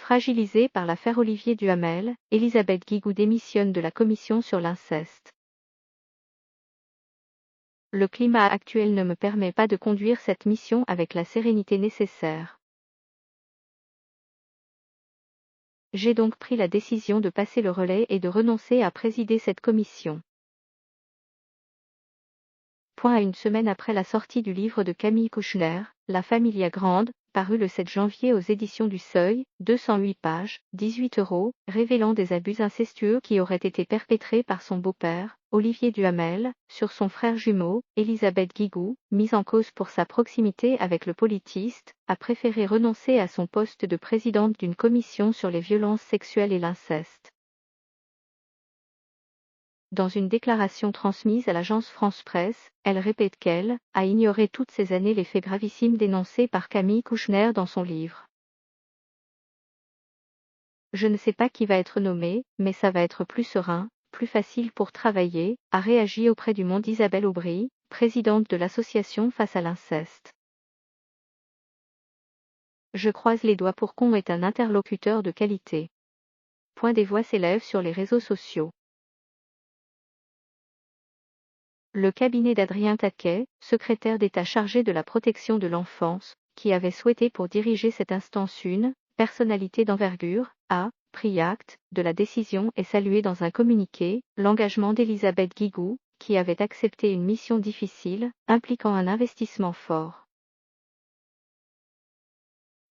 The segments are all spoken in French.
Fragilisée par l'affaire Olivier Duhamel, Elisabeth Guigou démissionne de la commission sur l'inceste. Le climat actuel ne me permet pas de conduire cette mission avec la sérénité nécessaire. J'ai donc pris la décision de passer le relais et de renoncer à présider cette commission. À une semaine après la sortie du livre de Camille Kouchner, La Familia Grande, paru le 7 janvier aux éditions du Seuil, 208 pages, 18 €, révélant des abus incestueux qui auraient été perpétrés par son beau-père, Olivier Duhamel, sur son frère jumeau, Elisabeth Guigou, mise en cause pour sa proximité avec le politiste, a préféré renoncer à son poste de présidente d'une commission sur les violences sexuelles et l'inceste. Dans une déclaration transmise à l'agence France Presse, elle répète qu'elle a ignoré toutes ces années les faits gravissimes dénoncés par Camille Kouchner dans son livre. Je ne sais pas qui va être nommé, mais ça va être plus serein, plus facile pour travailler, a réagi auprès du Monde Isabelle Aubry, présidente de l'association Face à l'inceste. Je croise les doigts pour qu'on ait un interlocuteur de qualité. Des voix s'élèvent sur les réseaux sociaux. Le cabinet d'Adrien Taquet, secrétaire d'État chargé de la protection de l'enfance, qui avait souhaité pour diriger cette instance une personnalité d'envergure, a pris acte de la décision et salué dans un communiqué l'engagement d'Elisabeth Guigou, qui avait accepté une mission difficile, impliquant un investissement fort.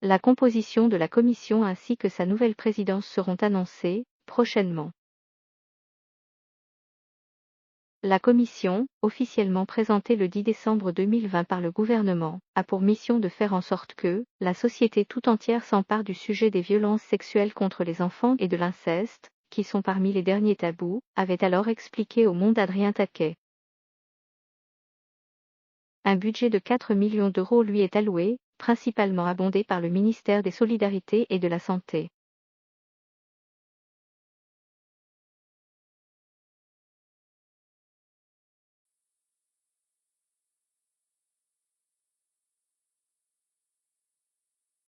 La composition de la commission ainsi que sa nouvelle présidence seront annoncées prochainement. La commission, officiellement présentée le 10 décembre 2020 par le gouvernement, a pour mission de faire en sorte que la société tout entière s'empare du sujet des violences sexuelles contre les enfants et de l'inceste, qui sont parmi les derniers tabous, avait alors expliqué au Monde Adrien Taquet. Un budget de 4 millions € lui est alloué, principalement abondé par le ministère des Solidarités et de la Santé.